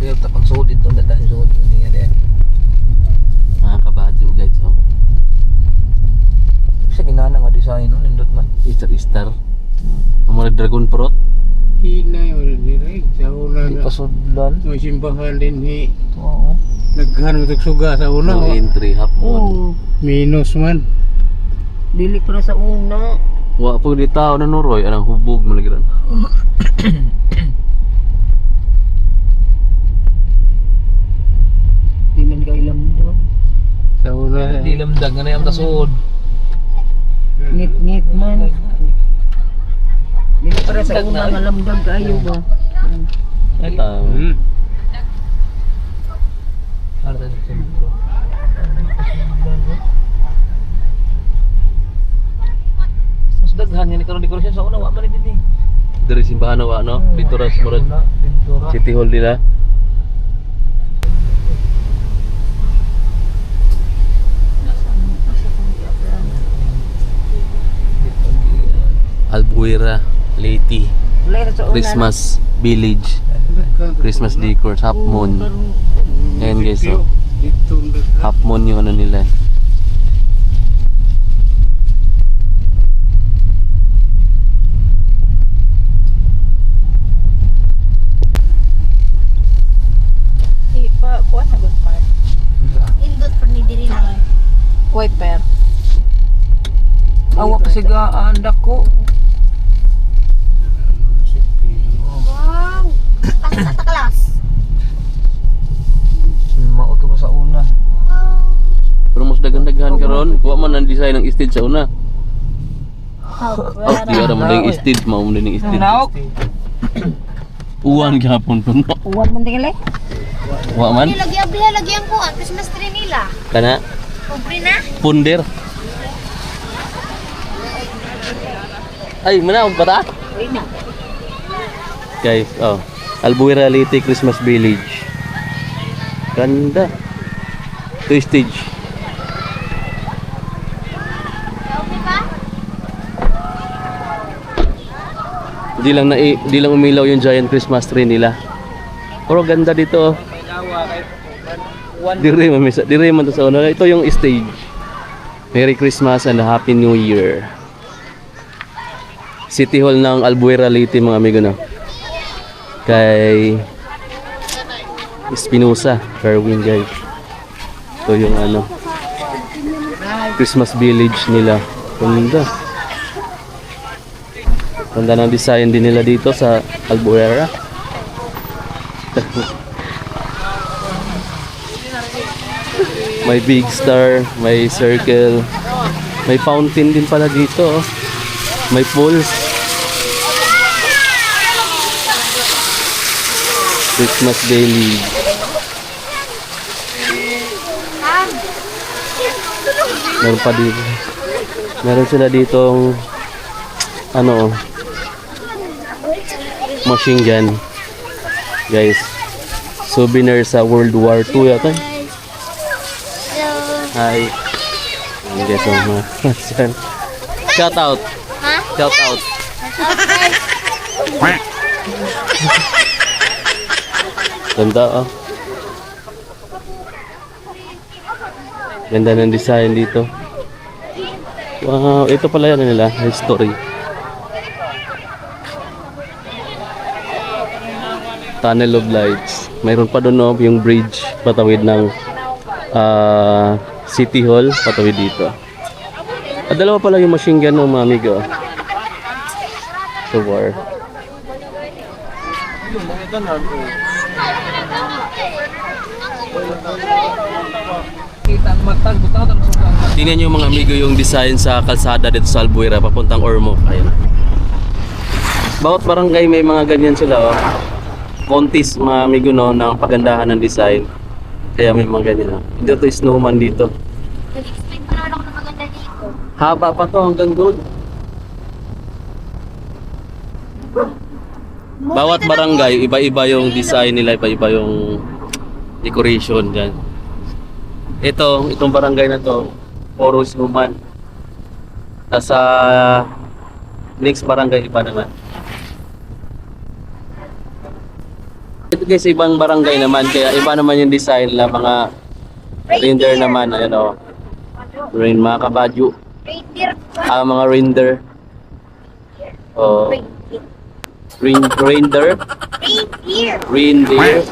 Kaya tapang suod dito, dahil suod niya deh. Mga kabadyo guys, oh. Sa ginana nga design no, nindot man. Star. Ang mga dragon fruit. Hinay wala direk sa una Di pa sudlan. may simbahan din Oo. naghan mo suga sa una. No entry, half moon. Minus man. Dili pa na sa una. Wa po di tao na nuroy, anang hubog mo lagi ron. Di man ka ilam daw. Sa una. Di lamdag nga na yung tasod. Ngit-ngit man. Dili pa na sa una nga lamdag kayo ba. Ay tao. Para sa sentro. Mas daghan yan karon dekorasyon sa una wa man din eh. Dari simbahan na wa no, dito ras murag City Hall nila. Albuera, Leyte, Wala na sa una. Christmas Village, Christmas decor, half moon. Ayan guys, oh. Dito Half moon yung ano nila. Pa, kuha na good part. Indot pa ni diri na. Kuy per. Awa kasi gaan dako. Wow. Ang sa class. Mao ka pa sa una. Pero mas dagan-daghan karon, kuha man ang design ng stage sa una. How? Di ara man yung stage, mao man yung stage. Naok. Uwan gihapon puno. Uwan man tingala. Wa man. Lagi ang kuha Christmas tree nila. Kana Pobre na. punder. Ay, mana pa ta? Guys, oh. Albuera Leyte Christmas Village. Ganda. Ito yung stage. Okay ba? Di lang umilaw yung giant Christmas tree nila. Pero ganda dito. Dire man to sa una. Ito yung stage. Merry Christmas and Happy New Year. City Hall ng Albuera Leyte mga amigo no. Kay Espinosa, Fairwind guys. Ito yung ano Christmas Village nila. Ganda. Ganda ng design din nila dito sa Albuera. May big star, may circle, may fountain din pala dito. Oh. May pools. Christmas Daily. Meron pa dito. Meron sila ditong ano machine gun. Guys, souvenir sa World War II yata. Hi. Ayan guys, mga shout out. Ha? Shout out. Ganda oh. Ganda ng design dito. Wow, ito pala yan nila, history. Tunnel of Lights. Mayroon pa doon no, yung bridge patawid ng City Hall, patawid dito. At dalawa pala yung machine gun ng mga amigo. So war. Kita ang matag butaw ta suka. Tingnan nyo mga amigo yung design sa kalsada dito sa Albuera papuntang Ormoc. Ayun. Bawat barangay may mga ganyan sila oh. Contest mga amigo no ng pagandahan ng design. Kaya may mga ganyan oh. Dito snowman dito. Nag-explain pa naman ako ng maganda dito. Haba pa to hanggang doon. Bawat barangay, iba-iba yung design nila, iba-iba yung decoration dyan. Itong barangay na to, puro snowman. Nasa next barangay, iba naman. Ito guys, ibang barangay naman, kaya iba naman yung design la mga reindeer naman, ayun o. Rain, mga kabadyo. Reindeer. Mga reindeer. Oh, reindeer. Reindeer. Reindeer.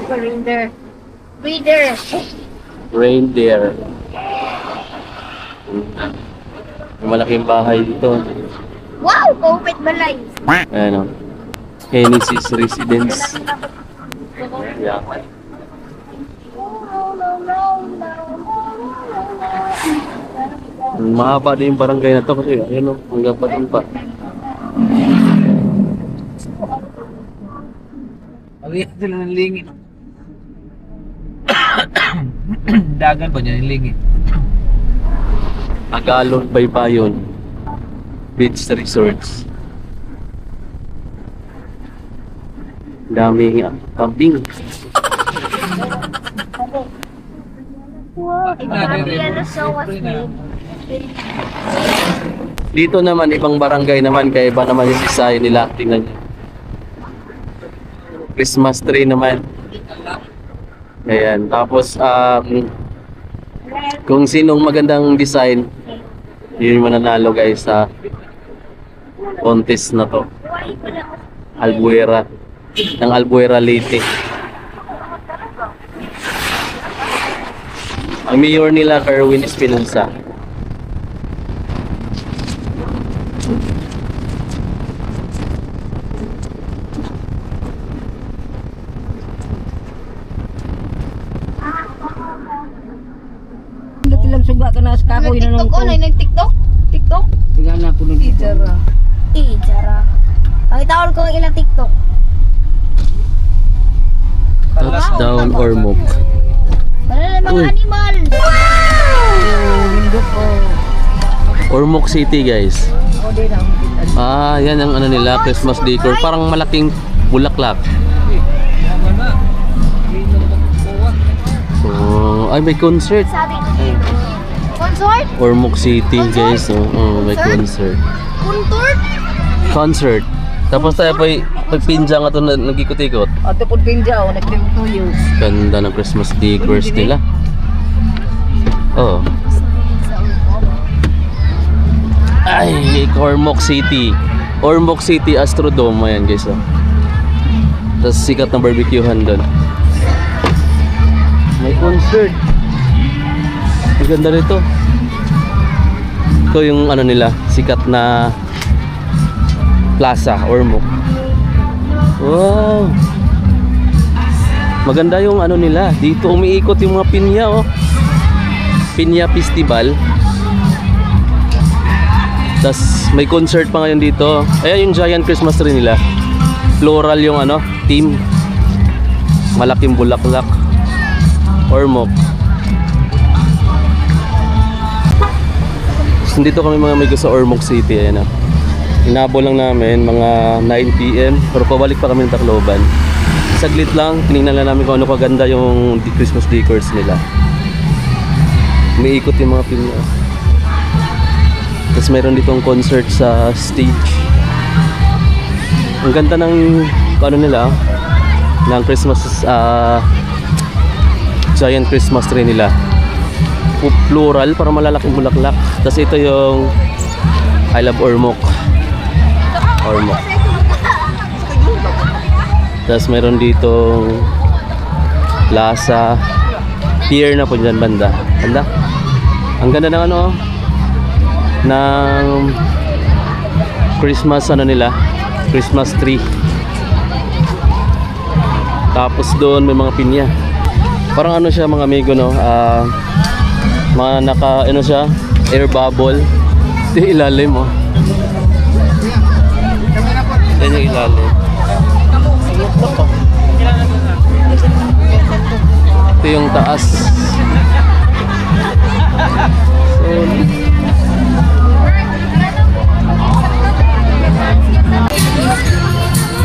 Reindeer. Reindeer. Reindeer. May malaking bahay dito. Wow! Kopit balay. Ayan o. Genesis Residence. Yeah. Mahaba din yung barangay na to kasi ayun o, hanggang pa dun pa. Awihan sila ng lingit. Dagan pa niya ng lingit. Agalon Baybayon Beach Resorts. Daming camping. Wow! Iba so what's new? Dito naman ibang barangay naman kaya iba naman yung design nila. Tingnan niyo. Christmas tree naman. Ayan. Tapos kung sinong magandang design, yun yung mananalo guys sa contest na to. Albuera. Ng Albuera Leyte. Ang mayor nila, Kerwin Espinosa. Dito lang suga ka na sa kakoy na nung TikTok, ano? Nag-TikTok? TikTok? Tingnan na po nung Ijara. Ijara. Pakitawal ko ang ilang TikTok. Touchdown Ormoc. Wala na mga Uy. animal. Lindot ko. Ormoc City guys. O di na. Yan ang ano nila, Christmas decor. Parang malaking bulaklak. Tama na. Hindi na magkukuha. Ay, may concert. Sabi ko dito. Consort? Ormoc City guys. May concert. Kuntort? Concert. Tapos tayo pa pinja nga ito na nagikot-ikot. Ato po pinja o nagtiyo-tuyo. Ganda ng Christmas decors nila. Oh. Ay, Ormoc City. Ormoc City Astrodome. Ayan guys. Oh. Tapos sikat na barbecuehan doon. May concert. Ang ganda nito. Ito yung ano nila, sikat na Plaza Ormoc. Wow. Maganda yung ano nila. Dito umiikot yung mga pinya oh. Pinya Festival. Tas may concert pa ngayon dito. Ayan yung giant Christmas tree nila. Floral yung ano, theme. Malaking bulaklak. Ormoc. So, dito kami mga amigo sa Ormoc City. Ayan oh. Inabol lang namin mga 9 PM pero pabalik pa kami ng Tacloban. Saglit lang, tinignan lang namin kung ano kaganda yung Christmas decors nila. Umiikot yung mga pinya. Tapos mayroon ditong concert sa stage. Ang ganda ng ano nila, ng Christmas giant Christmas tree nila. Plural para malalaking bulaklak. Tapos ito yung I Love Ormoc. Ormoc. Tapos meron ditong plaza, pier na po dyan banda. Banda. Ang ganda ng ano, ng Christmas ano nila, Christmas tree. Tapos doon may mga pinya. Parang ano siya mga amigo no, mga naka ano siya, air bubble. Ito yung ilalim oh. Yan yung ilalim. Ito yung taas.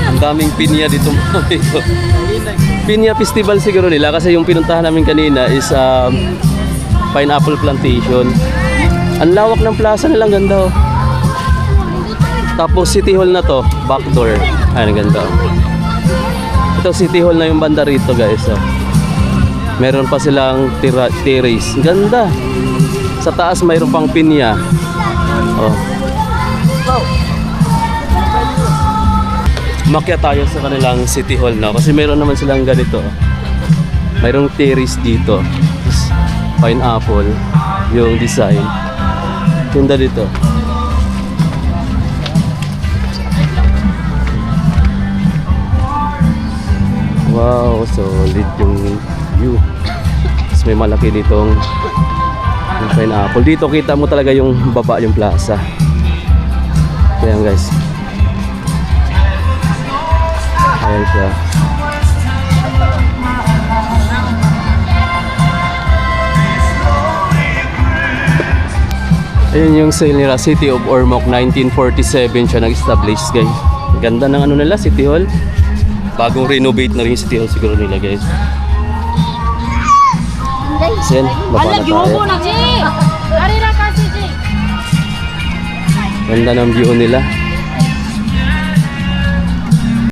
Ang daming pinya dito. Pinya festival siguro nila kasi yung pinuntahan namin kanina is pineapple plantation. Ang lawak ng plaza nila, ang ganda oh. Tapos City Hall na to, back door. Ay, ang ganda. Ito, City Hall na yung banda rito, guys. Oh. Meron pa silang terrace. Ganda. Sa taas, mayroon pang pinya. Oh. Umakyat tayo sa kanilang City Hall na kasi meron naman silang ganito. Mayroong terrace dito. Pineapple yung design. Ganda dito. Wow, solid yung view. Tapos may malaki ditong yung pineapple. Dito kita mo talaga yung baba, yung plaza. Ayan guys. Ayan siya. Ayan yung sale nila, City of Ormoc. 1947 siya nag-establish, guys. Ganda ng ano nila, City Hall. Bagong renovate na rin yung City Hall siguro nila, guys. Sen, baba na tayo. Ganda ng view nila.